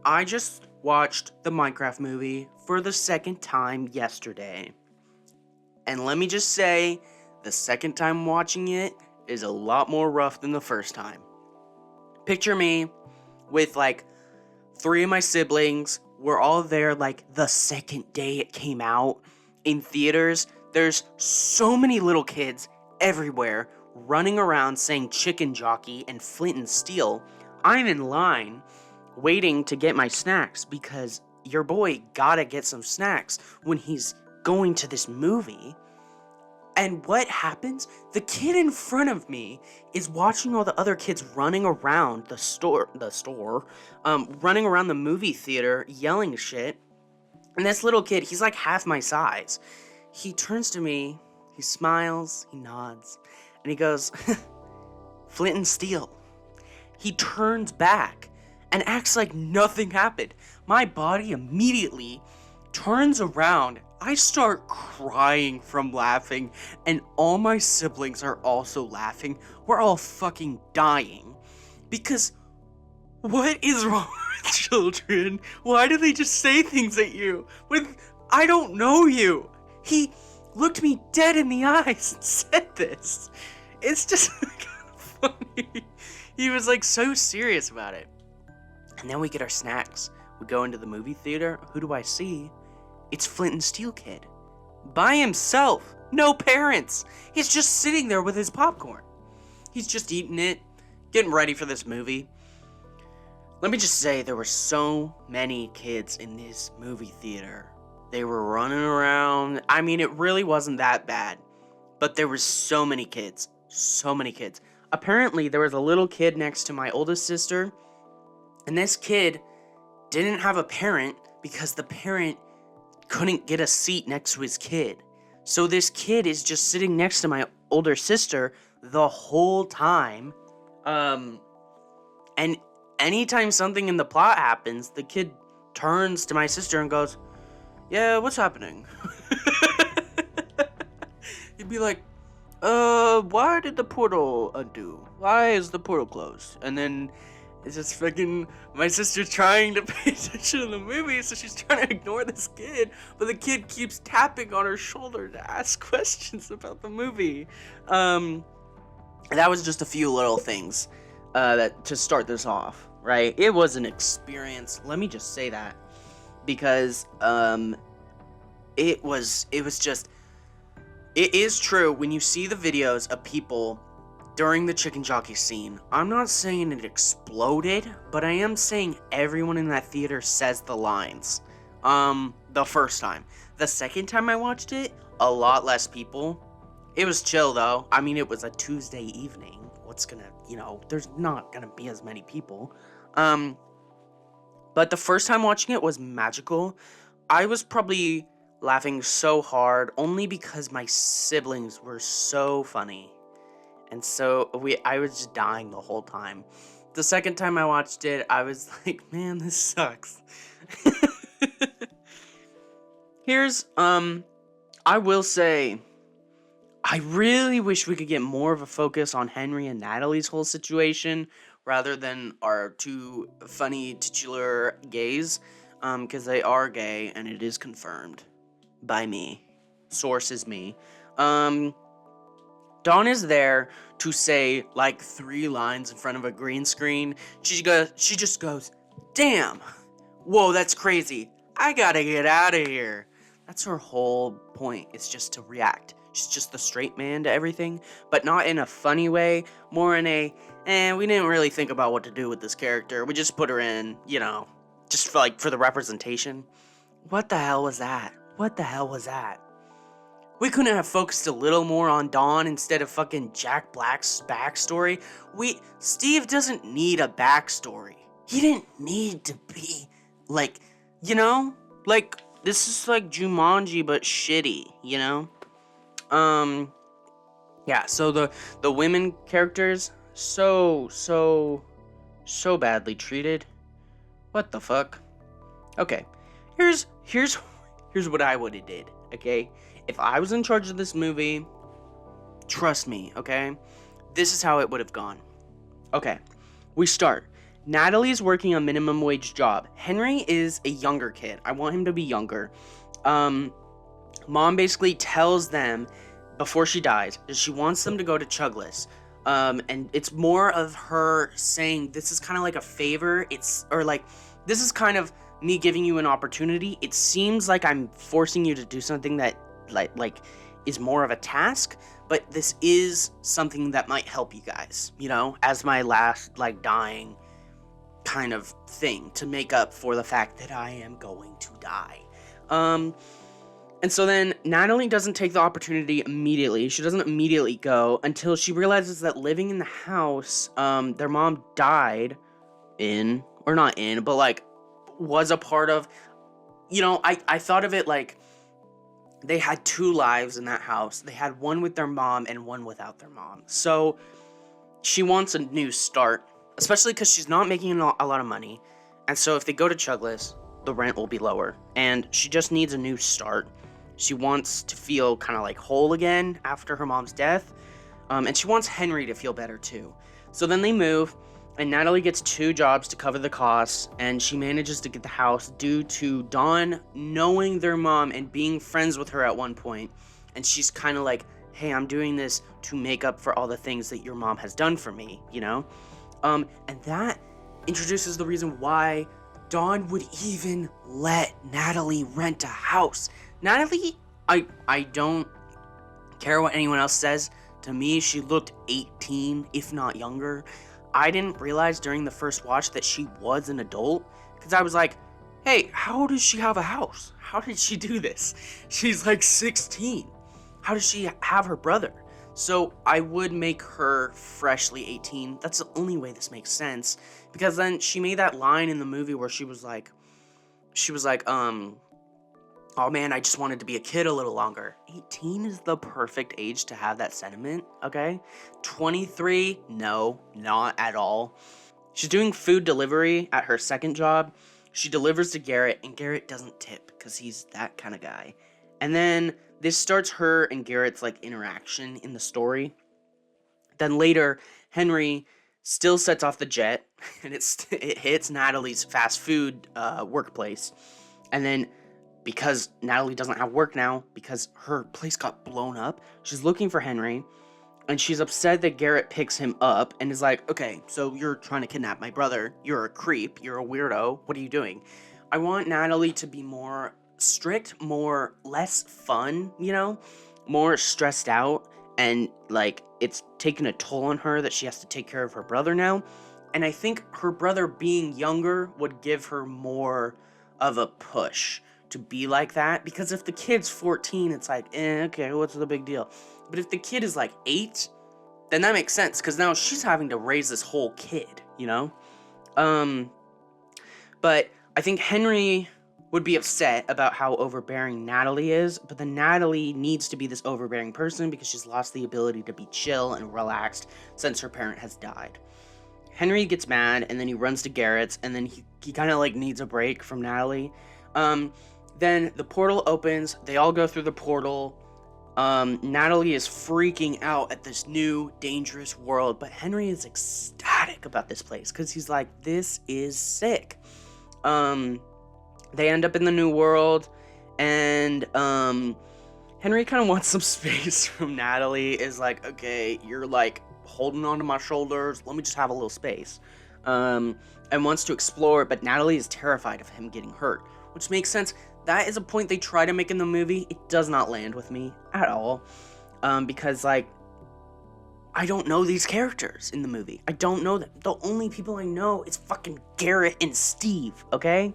I just watched the Minecraft movie for the second time yesterday. And let me just say, the second time watching it is a lot more rough than the first time. Picture me with like 3 of my siblings. We're all there like the second day it came out in theaters. There's so many little kids everywhere running around saying chicken jockey and flint and steel. I'm in line waiting to get my snacks because your boy gotta get some snacks when he's going to this movie. And what happens? The kid in front of me is watching all the other kids running around running around the movie theater, yelling shit. And this little kid, he's like half my size. He turns to me, he smiles, he nods, and he goes, Flint and steel. He turns back and acts like nothing happened. My body immediately turns around. I start crying from laughing, and all my siblings are also laughing. We're all fucking dying. Because what is wrong with children? Why do they just say things at you when I don't know you? He looked me dead in the eyes and said this. It's just kind of funny. He was like so serious about it. And then we get our snacks. We go into the movie theater. Who do I see? It's Flint and Steel Kid. By himself. No parents. He's just sitting there with his popcorn. He's just eating it, getting ready for this movie. Let me just say, there were so many kids in this movie theater. They were running around. I mean, it really wasn't that bad. But there were so many kids. So many kids. Apparently, there was a little kid next to my oldest sister. And this kid didn't have a parent because the parent couldn't get a seat next to his kid. So this kid is just sitting next to my older sister the whole time. And anytime something in the plot happens, the kid turns to my sister and goes, "Yeah, what's happening?" He'd be like, why did the portal undo? Why is the portal closed? And then it's just freaking my sister trying to pay attention to the movie, so she's trying to ignore this kid, but the kid keeps tapping on her shoulder to ask questions about the movie. That was just a few little things that to start this off, right? It was an experience. Let me just say that because it is true when you see the videos of people during the chicken jockey scene. I'm not saying it exploded, but I am saying everyone in that theater says the lines. The first time. The second time I watched it, a lot less people. It was chill though. I mean, it was a Tuesday evening. There's not gonna be as many people. But the first time watching it was magical. I was probably laughing so hard only because my siblings were so funny. And so I was just dying the whole time. The second time I watched it, I was like, man, this sucks. I will say, I really wish we could get more of a focus on Henry and Natalie's whole situation rather than our two funny titular gays, because they are gay and it is confirmed by me. Source is me. Dawn is there to say like 3 lines in front of a green screen. She just goes, "Damn, whoa, that's crazy. I gotta get out of here." That's her whole point. It's just to react. She's just the straight man to everything, but not in a funny way. More in a, we didn't really think about what to do with this character. We just put her in, just for the representation. What the hell was that? What the hell was that? We couldn't have focused a little more on Dawn instead of fucking Jack Black's backstory. Steve doesn't need a backstory. He didn't need to be, this is like Jumanji, but shitty, Yeah, so the women characters, so badly treated. What the fuck? Okay, here's what I would have did, okay? If I was in charge of this movie, trust me, okay? This is how it would have gone. Okay, we start. Natalie's working a minimum wage job. Henry is a younger kid. I want him to be younger. Mom basically tells them before she dies that she wants them to go to Chugless. And it's more of her saying this is kind of like a favor. This is kind of me giving you an opportunity. It seems like I'm forcing you to do something that like is more of a task, but this is something that might help you guys, as my last dying kind of thing to make up for the fact that I am going to die. And so then Natalie doesn't take the opportunity immediately. She doesn't immediately go until she realizes that living in the house, their mom died in, or not in, but was a part of, I thought of it like they had two lives in that house. They had one with their mom and one without their mom. So she wants a new start, especially because she's not making a lot of money. And so if they go to Chugless, the rent will be lower. And she just needs a new start. She wants to feel kind of like whole again after her mom's death. And she wants Henry to feel better too. So then they move, and Natalie gets 2 jobs to cover the costs, and she manages to get the house due to Dawn knowing their mom and being friends with her at one point. And she's kind of like, hey, I'm doing this to make up for all the things that your mom has done for me, And that introduces the reason why Dawn would even let Natalie rent a house. Natalie, I don't care what anyone else says. To me, she looked 18, if not younger. I didn't realize during the first watch that she was an adult, because I was like, hey, how does she have a house? How did she do this? She's like 16. How does she have her brother? So I would make her freshly 18. That's the only way this makes sense, because then she made that line in the movie where she was like, oh man, I just wanted to be a kid a little longer. 18 is the perfect age to have that sentiment, okay? 23, no, not at all. She's doing food delivery at her second job. She delivers to Garrett, and Garrett doesn't tip because he's that kind of guy. And then this starts her and Garrett's interaction in the story. Then later, Henry still sets off the jet, and it hits Natalie's fast food workplace. And then because Natalie doesn't have work now, because her place got blown up, she's looking for Henry, and she's upset that Garrett picks him up and is like, okay, so you're trying to kidnap my brother, you're a creep, you're a weirdo, what are you doing? I want Natalie to be more strict, less fun, more stressed out, and it's taken a toll on her that she has to take care of her brother now. And I think her brother being younger would give her more of a push to be like that, because if the kid's 14, it's like, okay, what's the big deal? But if the kid is 8, then that makes sense, because now she's having to raise this whole kid, But I think Henry would be upset about how overbearing Natalie is, but then Natalie needs to be this overbearing person because she's lost the ability to be chill and relaxed since her parent has died. Henry gets mad, and then he runs to Garrett's, and then he kind of needs a break from Natalie. Then the portal opens, they all go through the portal. Natalie is freaking out at this new, dangerous world, but Henry is ecstatic about this place, because he's like, this is sick. They end up in the new world, and, Henry kind of wants some space from Natalie, is like, okay, you're, holding onto my shoulders, let me just have a little space. And wants to explore, but Natalie is terrified of him getting hurt, which makes sense. That is a point they try to make in the movie. It does not land with me at all. Because, I don't know these characters in the movie. I don't know them. The only people I know is fucking Garrett and Steve, okay?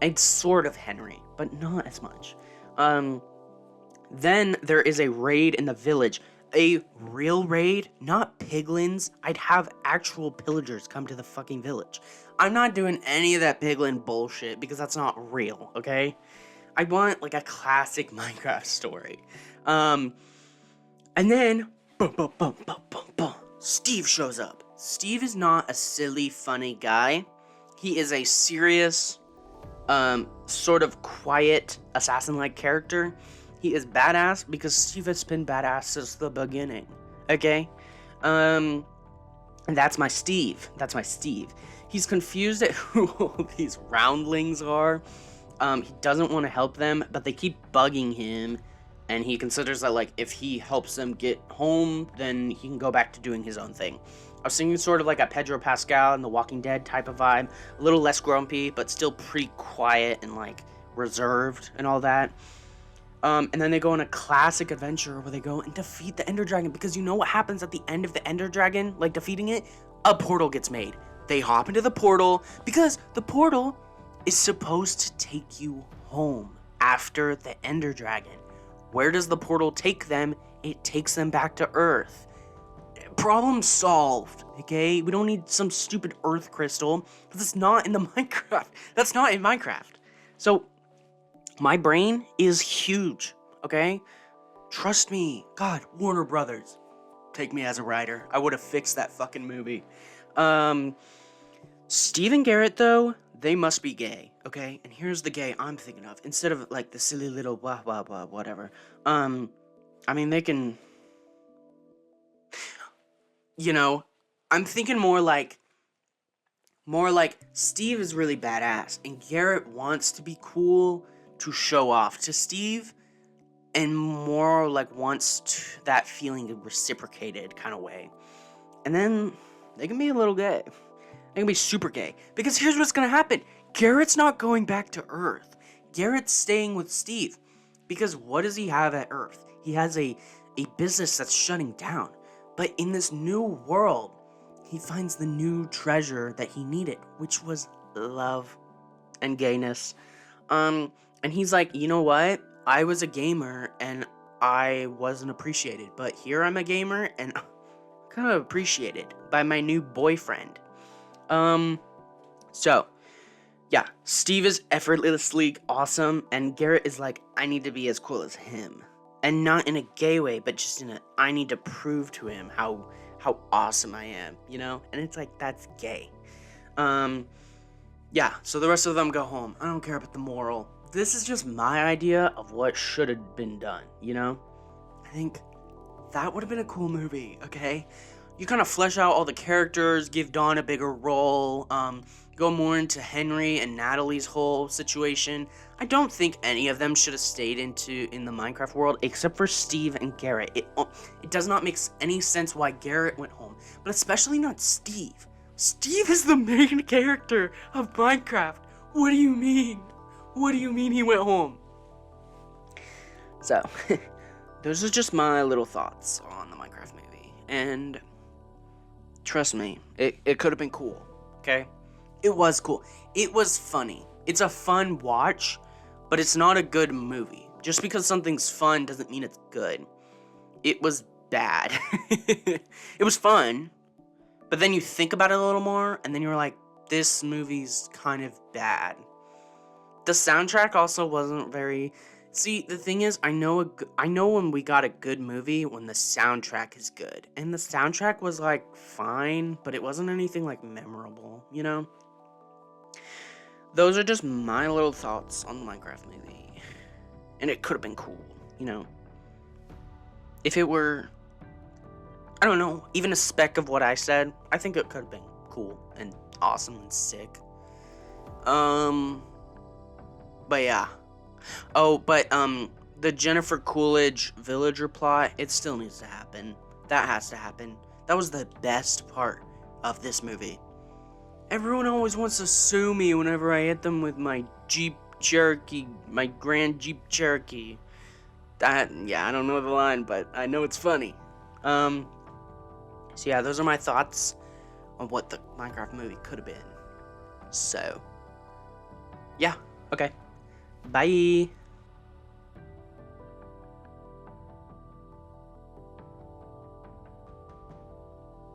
And sort of Henry, but not as much. Then there is a raid in the village. A real raid, not piglins. I'd have actual pillagers come to the fucking village. I'm not doing any of that piglin bullshit because that's not real, okay? I want a classic Minecraft story. And then Steve shows up. Steve is not a silly, funny guy. He is a serious, sort of quiet, assassin-like character. He is badass because Steve has been badass since the beginning. Okay? And that's my Steve. He's confused at who all these roundlings are. He doesn't want to help them, but they keep bugging him, and he considers that, like, if he helps them get home, then he can go back to doing his own thing. I was thinking sort of like a Pedro Pascal in The Walking Dead type of vibe, a little less grumpy, but still pretty quiet and, like, reserved and all that. And then they go on a classic adventure where they go and defeat the Ender Dragon, because you know what happens at the end of the Ender Dragon, like defeating it? A portal gets made. They hop into the portal because the portal is supposed to take you home after the Ender Dragon. Where does the portal take them? It takes them back to Earth. Problem solved, okay? We don't need some stupid Earth crystal. That's not in the Minecraft. That's not in Minecraft. So, my brain is huge, okay? Trust me. God, Warner Brothers, take me as a writer. I would have fixed that fucking movie. Steve and Garrett, though, they must be gay, okay? And here's the gay I'm thinking of. Instead of, like, the silly little blah, blah, blah, whatever. I mean, they can... You know, I'm thinking more like Steve is really badass, and Garrett wants to be cool to show off to Steve, and more like wants that feeling reciprocated kind of way. And then they can be a little gay. They can be super gay. Because here's what's going to happen. Garrett's not going back to Earth. Garrett's staying with Steve. Because what does he have at Earth? He has a business that's shutting down. But in this new world, he finds the new treasure that he needed, which was love and gayness. And he's like, you know what? I was a gamer and I wasn't appreciated. But here I'm a gamer and I'm kind of appreciated by my new boyfriend. So, yeah, Steve is effortlessly awesome, and Garrett is like, I need to be as cool as him. And not in a gay way, but just in a, I need to prove to him how awesome I am, you know? And it's like, that's gay. Yeah, so the rest of them go home. I don't care about the moral. This is just my idea of what should have been done, you know? I think that would have been a cool movie, okay? You kind of flesh out all the characters, give Dawn a bigger role, go more into Henry and Natalie's whole situation. I don't think any of them should have stayed in the Minecraft world, except for Steve and Garrett. It does not make any sense why Garrett went home, but especially not Steve. Steve is the main character of Minecraft. What do you mean? What do you mean he went home? So, those are just my little thoughts on the Minecraft movie, and trust me, it could have been cool, okay? It was cool. It was funny. It's a fun watch, but it's not a good movie. Just because something's fun doesn't mean it's good. It was bad. It was fun, but then you think about it a little more, and then you're like, this movie's kind of bad. The soundtrack also wasn't very... See, the thing is, I know when we got a good movie when the soundtrack is good. And the soundtrack was, like, fine, but it wasn't anything, like, memorable, you know? Those are just my little thoughts on the Minecraft movie. And it could have been cool, you know? If it were, I don't know, even a speck of what I said, I think it could have been cool and awesome and sick. But yeah. Oh, but, the Jennifer Coolidge villager plot, it still needs to happen. That has to happen. That was the best part of this movie. Everyone always wants to sue me whenever I hit them with my Jeep Cherokee, my Grand Jeep Cherokee. Yeah, I don't know the line, but I know it's funny. So yeah, those are my thoughts on what the Minecraft movie could have been. So, yeah, okay. Bye.